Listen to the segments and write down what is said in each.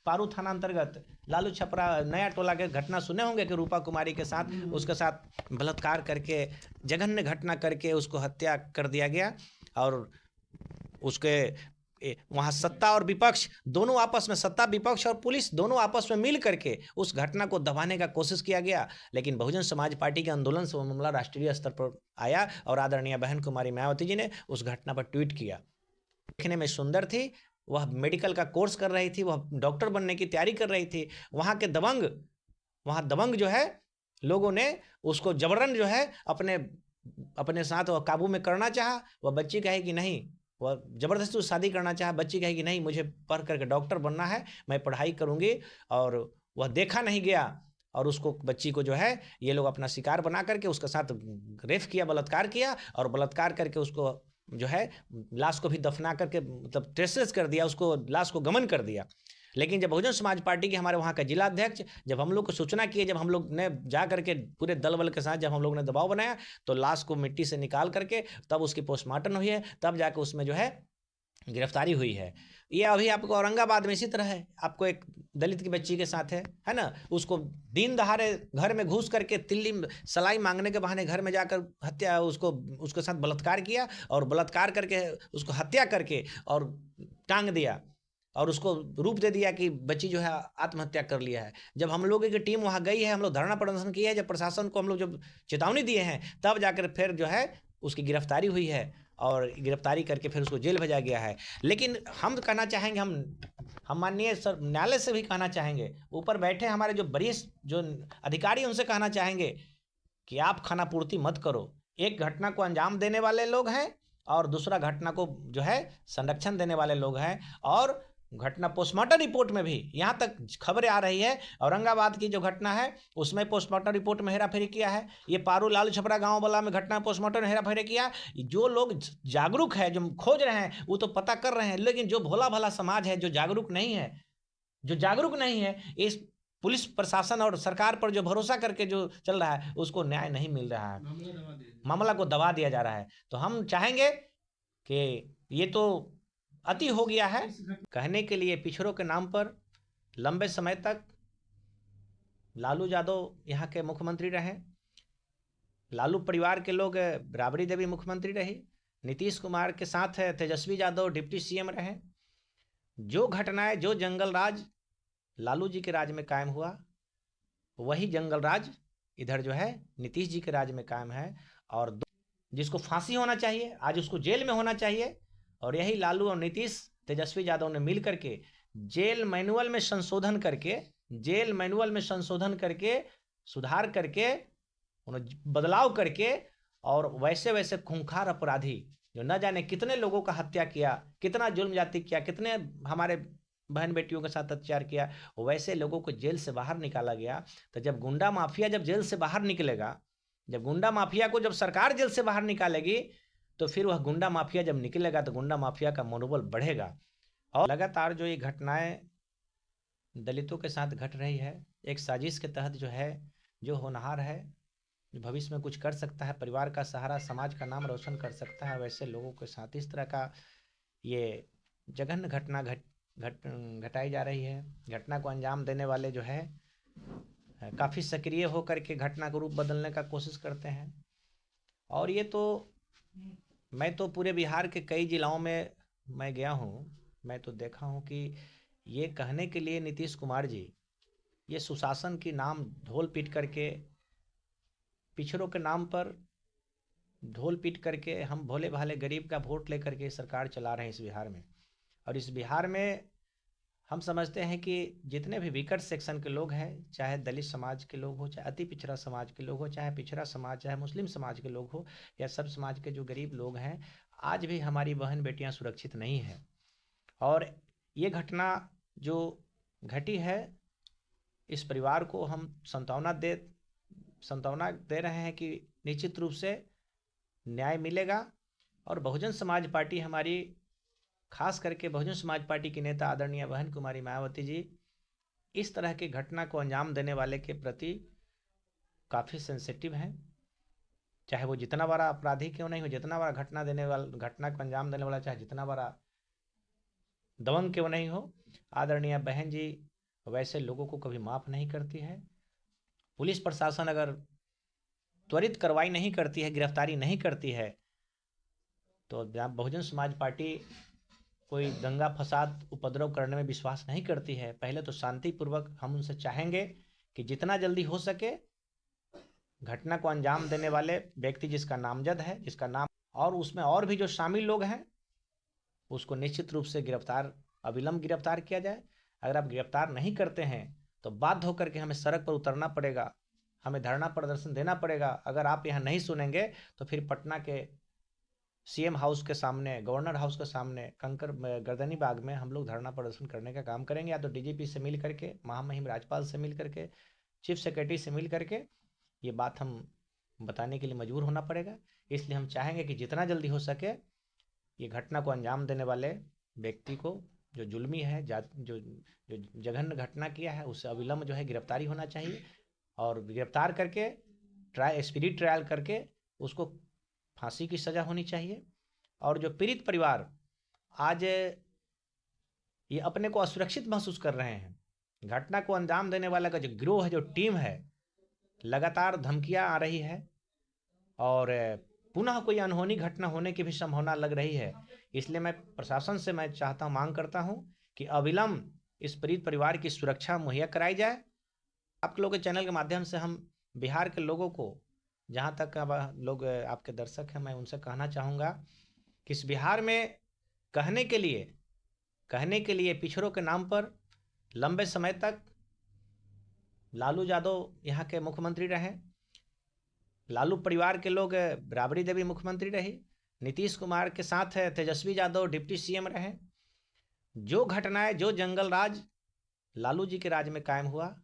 पारू थाना अंतर्गत लालू छपरा नया टोला के घटना सुने होंगे कि रूपा कुमारी के साथ उसके साथ बलात्कार करके जघन्य घटना करके उसको हत्या कर दिया गया। और उसके वहाँ सत्ता और विपक्ष दोनों आपस में, सत्ता विपक्ष और पुलिस दोनों आपस में मिल करके उस घटना को दबाने का कोशिश किया गया। लेकिन बहुजन समाज पार्टी के आंदोलन से वो मामला राष्ट्रीय स्तर पर आया और आदरणीय बहन कुमारी मायावती जी ने उस घटना पर ट्वीट किया। देखने में सुंदर थी, वह मेडिकल का कोर्स कर रही थी, वह डॉक्टर बनने की तैयारी कर रही थी। वहाँ दबंग जो है लोगों ने उसको जबरन जो है अपने साथ वह काबू में करना चाहा। वह बच्ची कहे कि नहीं, वह जबरदस्ती शादी करना चाहा। बच्ची कहे कि नहीं, मुझे पढ़ करके डॉक्टर बनना है, मैं पढ़ाई करूंगी। और वह देखा नहीं गया और उसको, बच्ची को जो है ये लोग अपना शिकार बना करके उसके साथ रेप किया, बलात्कार किया। और बलात्कार करके उसको जो है लाश को भी दफना करके मतलब ट्रेसलेस कर दिया, उसको लाश को गमन कर दिया। लेकिन जब बहुजन समाज पार्टी के हमारे वहाँ का जिला अध्यक्ष जब हम लोग को सूचना किए, जब हम लोग ने जा करके पूरे दल बल के साथ जब हम लोग ने दबाव बनाया, तो लाश को मिट्टी से निकाल करके तब उसकी पोस्टमार्टम हुई है, तब जाकर उसमें जो है गिरफ्तारी हुई है। ये अभी आपको औरंगाबाद में इसी तरह है, आपको एक दलित की बच्ची के साथ है ना, उसको दिन दहाड़े घर में घुस करके तिल्ली सलाई मांगने के बहाने घर में जाकर हत्या, उसके साथ बलात्कार किया और बलात्कार करके उसको हत्या करके और टांग दिया और उसको रूप दे दिया कि बच्ची जो है आत्महत्या कर लिया है। जब हम लोगों की टीम वहाँ गई है, हम लोग धरना प्रदर्शन किया है, जब प्रशासन को हम लोग जब चेतावनी दिए हैं, तब जाकर फिर जो है उसकी गिरफ्तारी हुई है और गिरफ्तारी करके फिर उसको जेल भेजा गया है। लेकिन हम कहना चाहेंगे, हम माननीय न्यायालय से भी कहना चाहेंगे, ऊपर बैठे हमारे जो वरिष्ठ जो अधिकारी, उनसे कहना चाहेंगे कि आप खानापूर्ति मत करो। एक घटना को अंजाम देने वाले लोग हैं और दूसरा घटना को जो है संरक्षण देने वाले लोग हैं। और घटना पोस्टमार्टम रिपोर्ट में भी यहाँ तक खबरें आ रही है, औरंगाबाद की जो घटना है उसमें पोस्टमार्टम रिपोर्ट में हेराफेरी किया है। ये पारू लालू छपरा गांव वाला में घटना पोस्टमार्टम हेराफेरी किया। जो लोग जागरूक है, जो खोज रहे हैं, वो तो पता कर रहे हैं। लेकिन जो भोला भाला समाज है, जो जागरूक नहीं है, इस पुलिस प्रशासन और सरकार पर जो भरोसा करके जो चल रहा है, उसको न्याय नहीं मिल रहा है, मामला को दबा दिया जा रहा है। तो हम चाहेंगे कि ये तो अति हो गया है। कहने के लिए पिछड़ों के नाम पर लंबे समय तक लालू यादव यहाँ के मुख्यमंत्री रहे, लालू परिवार के लोग, राबड़ी देवी मुख्यमंत्री रही, नीतीश कुमार के साथ तेजस्वी यादव डिप्टी सीएम रहे। जो घटनाएं, जो जंगल राज लालू जी के राज में कायम हुआ, वही जंगल राज इधर जो है नीतीश जी के राज में कायम है। और जिसको फांसी होना चाहिए आज उसको जेल में होना चाहिए। और यही लालू और नीतीश तेजस्वी यादव ने मिल करके जेल मैनुअल में संशोधन करके सुधार करके बदलाव करके और वैसे खूंखार अपराधी जो न जाने कितने लोगों का हत्या किया, कितना जुल्म जाति किया, कितने हमारे बहन बेटियों के साथ अत्याचार किया, वैसे लोगों को जेल से बाहर निकाला गया। तो जब गुंडा माफिया जब जेल से बाहर निकलेगा, जब गुंडा माफिया को जब सरकार जेल से बाहर निकालेगी, तो फिर वह गुंडा माफिया जब निकलेगा तो गुंडा माफिया का मनोबल बढ़ेगा। और लगातार जो ये घटनाएं दलितों के साथ घट रही है, एक साजिश के तहत जो है, जो होनहार है, जो भविष्य में कुछ कर सकता है, परिवार का सहारा, समाज का नाम रोशन कर सकता है, वैसे लोगों के साथ इस तरह का ये जघन्य घटना घटाई जा रही है। घटना को अंजाम देने वाले जो है काफ़ी सक्रिय होकर के घटना को रूप बदलने का कोशिश करते हैं। और ये तो मैं तो पूरे बिहार के कई जिलाओं में मैं गया हूँ, मैं तो देखा हूँ कि ये कहने के लिए नीतीश कुमार जी ये सुशासन की नाम ढोल पीट करके, पिछड़ों के नाम पर ढोल पीट करके हम भोले भाले गरीब का वोट लेकर के सरकार चला रहे हैं इस बिहार में। और इस बिहार में हम समझते हैं कि जितने भी विकट सेक्शन के लोग हैं, चाहे दलित समाज के लोग हो, चाहे अति पिछड़ा समाज के लोग हो, चाहे पिछड़ा समाज, चाहे मुस्लिम समाज के लोग हो, या सब समाज के जो गरीब लोग हैं, आज भी हमारी बहन बेटियां सुरक्षित नहीं हैं। और ये घटना जो घटी है, इस परिवार को हम सांत्वना दे रहे हैं कि निश्चित रूप से न्याय मिलेगा। और बहुजन समाज पार्टी हमारी, खास करके बहुजन समाज पार्टी की नेता आदरणीय बहन कुमारी मायावती जी इस तरह की घटना को अंजाम देने वाले के प्रति काफ़ी सेंसिटिव हैं। चाहे वो जितना बड़ा अपराधी क्यों नहीं हो, जितना बड़ा घटना को अंजाम देने वाला, चाहे जितना बड़ा दबंग क्यों नहीं हो, आदरणीय बहन जी वैसे लोगों को कभी माफ़ नहीं करती है। पुलिस प्रशासन अगर त्वरित कार्रवाई नहीं करती है, गिरफ्तारी नहीं करती है, तो बहुजन समाज पार्टी कोई दंगा फसाद उपद्रव करने में विश्वास नहीं करती है। पहले तो शांतिपूर्वक हम उनसे चाहेंगे कि जितना जल्दी हो सके घटना को अंजाम देने वाले व्यक्ति जिसका नामजद है, जिसका नाम और उसमें और भी जो शामिल लोग हैं, उसको निश्चित रूप से अविलंब गिरफ्तार किया जाए। अगर आप गिरफ्तार नहीं करते हैं तो बाध्य होकर के हमें सड़क पर उतरना पड़ेगा, हमें धरना प्रदर्शन देना पड़ेगा। अगर आप यहाँ नहीं सुनेंगे तो फिर पटना के सीएम हाउस के सामने, गवर्नर हाउस के सामने, कंकर गर्दनी बाग में हम लोग धरना प्रदर्शन करने का काम करेंगे। या तो डीजीपी से मिल करके, महामहिम राज्यपाल से मिल करके, चीफ सेक्रेटरी से मिल करके ये बात हम बताने के लिए मजबूर होना पड़ेगा। इसलिए हम चाहेंगे कि जितना जल्दी हो सके ये घटना को अंजाम देने वाले व्यक्ति को, जो जुल्मी है, जो जघन्य घटना किया है, उससे अविलंब जो है गिरफ्तारी होना चाहिए और गिरफ्तार करके स्पिरिट ट्रायल करके उसको फांसी की सज़ा होनी चाहिए। और जो पीड़ित परिवार आज ये अपने को असुरक्षित महसूस कर रहे हैं, घटना को अंजाम देने वाला का जो गिरोह है, जो टीम है, लगातार धमकियां आ रही है और पुनः कोई अनहोनी घटना होने की भी संभावना लग रही है। इसलिए मैं प्रशासन से चाहता हूं, मांग करता हूं कि अविलंब इस पीड़ित परिवार की सुरक्षा मुहैया कराई जाए। आप लोगों के चैनल के माध्यम से हम बिहार के लोगों को, जहाँ तक लोग आपके दर्शक हैं, मैं उनसे कहना चाहूँगा कि इस बिहार में कहने के लिए पिछड़ों के नाम पर लंबे समय तक लालू यादव यहाँ के मुख्यमंत्री रहे, लालू परिवार के लोग, राबड़ी देवी मुख्यमंत्री रही, नीतीश कुमार के साथ तेजस्वी यादव डिप्टी सीएम रहे। जो घटनाएं, जो जंगल राज लालू जी के राज में कायम हुआ,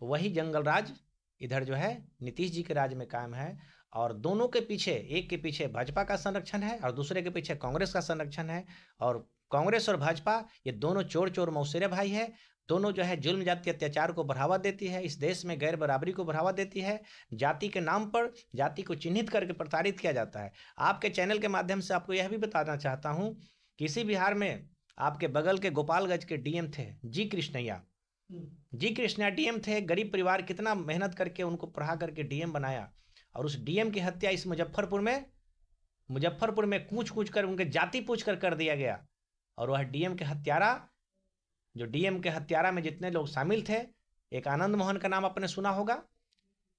वही जंगल राज इधर जो है नीतीश जी के राज में कायम है। और दोनों के पीछे, एक के पीछे भाजपा का संरक्षण है और दूसरे के पीछे कांग्रेस का संरक्षण है। और कांग्रेस और भाजपा ये दोनों चोर मौसेरे भाई है। दोनों जो है जुल्म जाति अत्याचार को बढ़ावा देती है, इस देश में गैर बराबरी को बढ़ावा देती है, जाति के नाम पर जाति को चिन्हित करके प्रताड़ित किया जाता है। आपके चैनल के माध्यम से आपको यह भी बताना चाहता हूँ कि इसी बिहार में आपके बगल के गोपालगंज के डीएम थे जी कृष्णैया डीएम थे। गरीब परिवार कितना मेहनत करके उनको पढ़ा करके डीएम बनाया, और उस डीएम की हत्या इस मुजफ्फरपुर में कूच कर उनके जाति पूछ कर दिया गया। और वह डीएम के हत्यारा में जितने लोग शामिल थे, एक आनंद मोहन का नाम आपने सुना होगा,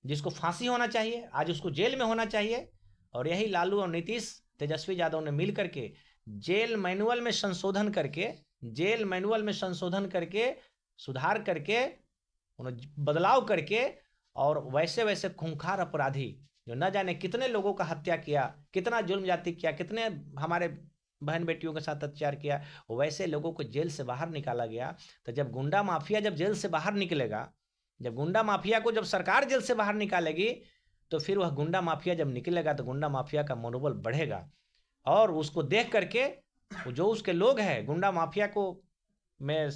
जिसको फांसी होना चाहिए, आज उसको जेल में होना चाहिए। और यही लालू और नीतीश, तेजस्वी यादव ने मिल करके जेल मैनुअल में संशोधन करके सुधार करके, बदलाव करके, और वैसे खूंखार अपराधी जो न जाने कितने लोगों का हत्या किया, कितना जुल्म जाति किया, कितने हमारे बहन बेटियों के साथ अत्याचार किया, वैसे लोगों को जेल से बाहर निकाला गया। तो जब गुंडा माफिया जब जेल से बाहर निकलेगा, जब गुंडा माफिया को जब सरकार जेल से बाहर निकालेगी, तो फिर वह गुंडा माफिया जब निकलेगा तो गुंडा माफिया का मनोबल बढ़ेगा। और उसको देख करके जो उसके लोग हैं, गुंडा माफिया को में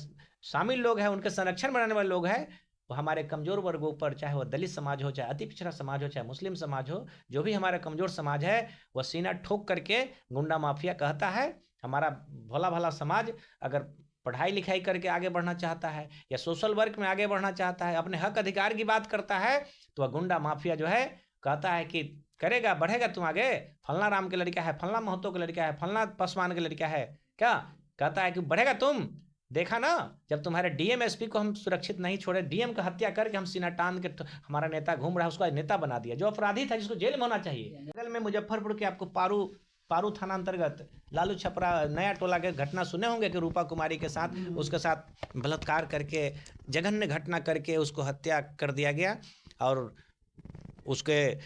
शामिल लोग हैं, उनके संरक्षण बनाने वाले लोग हैं, वो हमारे कमजोर वर्गों पर, चाहे वह दलित समाज हो, चाहे अति पिछड़ा समाज हो, चाहे मुस्लिम समाज हो, जो भी हमारा कमजोर समाज है, वह सीना ठोक करके गुंडा माफिया कहता है। हमारा भला भला समाज अगर पढ़ाई लिखाई करके आगे बढ़ना चाहता है या सोशल वर्क में आगे बढ़ना चाहता है, अपने हक अधिकार की बात करता है, तो वह गुंडा माफिया जो है कहता है कि करेगा, बढ़ेगा तुम आगे, फलना राम के लड़का है, फलना महतो के लड़का है, फलना पासवान के लड़का है, क्या कहता है कि बढ़ेगा तुम। देखा ना, जब तुम्हारे डीएम एसपी को हम सुरक्षित नहीं छोड़े, डीएम का हत्या करके हम सीना टान के हमारा नेता घूम रहा है, उसको नेता बना दिया, जो अपराधी था, जिसको जेल में होना चाहिए। बगल में मुजफ्फरपुर के आपको पारू थाना अंतर्गत लालू छपरा नया टोला के घटना सुने होंगे कि रूपा कुमारी के साथ, उसके साथ बलात्कार करके, जघन्य घटना करके उसको हत्या कर दिया गया। और उसके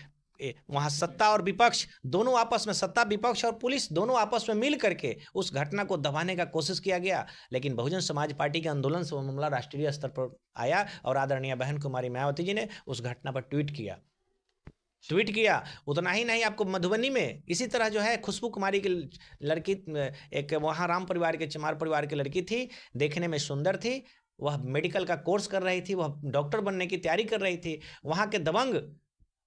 वहाँ सत्ता और विपक्ष दोनों आपस में, सत्ता विपक्ष और पुलिस दोनों आपस में मिल करके उस घटना को दबाने का कोशिश किया गया। लेकिन बहुजन समाज पार्टी के आंदोलन से वो मामला राष्ट्रीय स्तर पर आया और आदरणीय बहन कुमारी मायावती जी ने उस घटना पर ट्वीट किया। उतना ही नहीं, आपको मधुबनी में इसी तरह जो है खुशबू कुमारी की लड़की, एक वहाँ राम परिवार के, चमार परिवार की लड़की थी, देखने में सुंदर थी, वह मेडिकल का कोर्स कर रही थी, वह डॉक्टर बनने की तैयारी कर रही थी।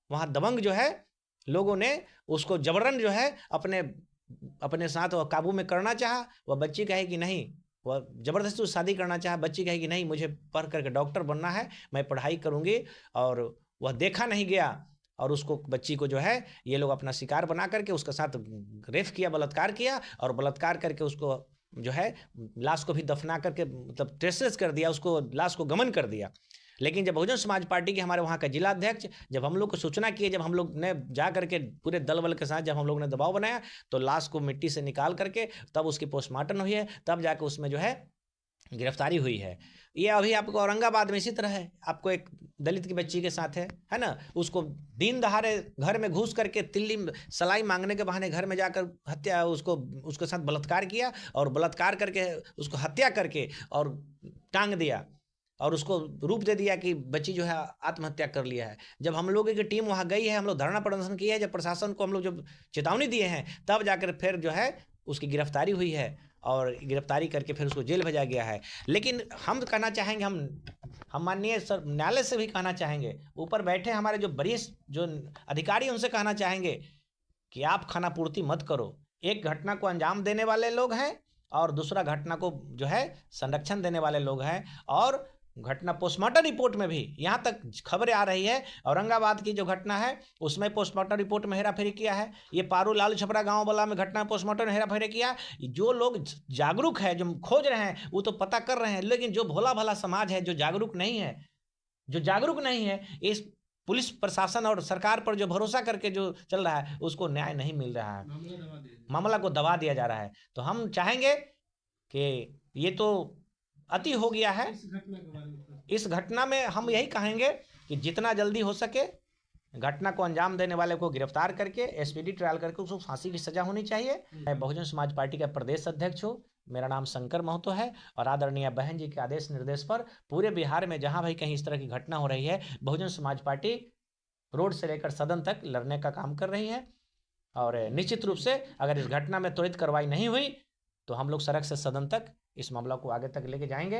वहाँ दबंग जो है लोगों ने उसको जबरन जो है अपने साथ वह काबू में करना चाहा। वह बच्ची कहे कि नहीं, वह ज़बरदस्ती उससे शादी करना चाहा, बच्ची कहेगी नहीं मुझे पढ़ करके डॉक्टर बनना है, मैं पढ़ाई करूँगी, और वह देखा नहीं गया और उसको बच्ची को जो है ये लोग अपना शिकार बना करके उसके साथ रेप किया, बलात्कार किया, और बलात्कार करके उसको जो है लाश को भी दफना करके मतलब ट्रेसेस कर दिया, उसको लाश को गमन कर दिया। लेकिन जब बहुजन समाज पार्टी के हमारे वहाँ का जिला अध्यक्ष जब हम लोग को सूचना किए, जब हम लोग ने जा करके पूरे दल बल के साथ जब हम लोग ने दबाव बनाया, तो लाश को मिट्टी से निकाल करके तब उसकी पोस्टमार्टम हुई है, तब जाकर उसमें जो है गिरफ्तारी हुई है। ये अभी आपको औरंगाबाद में इसी तरह है, आपको एक दलित की बच्ची के साथ है ना, उसको दिन दहाड़े घर में घुस करके तिल्ली सलाई मांगने के बहाने घर में जाकर हत्या, उसके साथ बलात्कार किया, और बलात्कार करके उसको हत्या करके और टांग दिया, और उसको रूप दे दिया कि बच्ची जो है आत्महत्या कर लिया है। जब हम लोगों की टीम वहाँ गई है, हम लोग धरना प्रदर्शन किया है, जब प्रशासन को हम लोग जब चेतावनी दिए हैं, तब जाकर फिर जो है उसकी गिरफ्तारी हुई है, और गिरफ्तारी करके फिर उसको जेल भेजा गया है। लेकिन हम कहना चाहेंगे, हम माननीय सर न्यायालय से भी कहना चाहेंगे, ऊपर बैठे हमारे जो वरिष्ठ जो अधिकारी, उनसे कहना चाहेंगे कि आप खानापूर्ति मत करो। एक घटना को अंजाम देने वाले लोग हैं और दूसरा घटना को जो है संरक्षण देने वाले लोग हैं। और घटना पोस्टमार्टम रिपोर्ट में भी यहाँ तक खबरें आ रही है, औरंगाबाद की जो घटना है उसमें पोस्टमार्टम रिपोर्ट में हेराफेरी किया है, ये पारू लालू छपरा गांव वाला में घटना पोस्टमार्टम में हेराफेरी किया। जो लोग जागरूक है, जो खोज रहे हैं, वो तो पता कर रहे हैं, लेकिन जो भोला भाला समाज है, जो जागरूक नहीं है, इस पुलिस प्रशासन और सरकार पर जो भरोसा करके जो चल रहा है, उसको न्याय नहीं मिल रहा है, मामला को दबा दिया जा रहा है। तो हम चाहेंगे कि ये तो अति हो गया है। इस घटना में हम यही कहेंगे कि जितना जल्दी हो सके घटना को अंजाम देने वाले को गिरफ्तार करके एसपीडी ट्रायल करके उसको फांसी की सजा होनी चाहिए। मैं बहुजन समाज पार्टी का प्रदेश अध्यक्ष हूँ, मेरा नाम शंकर महतो है, और आदरणीय बहन जी के आदेश निर्देश पर पूरे बिहार में जहाँ भाई कहीं इस तरह की घटना हो रही है, बहुजन समाज पार्टी रोड से लेकर सदन तक लड़ने का काम कर रही है। और निश्चित रूप से अगर इस घटना में त्वरित कार्रवाई नहीं हुई तो हम लोग सड़क से सदन तक इस मामला को आगे तक लेके जाएंगे।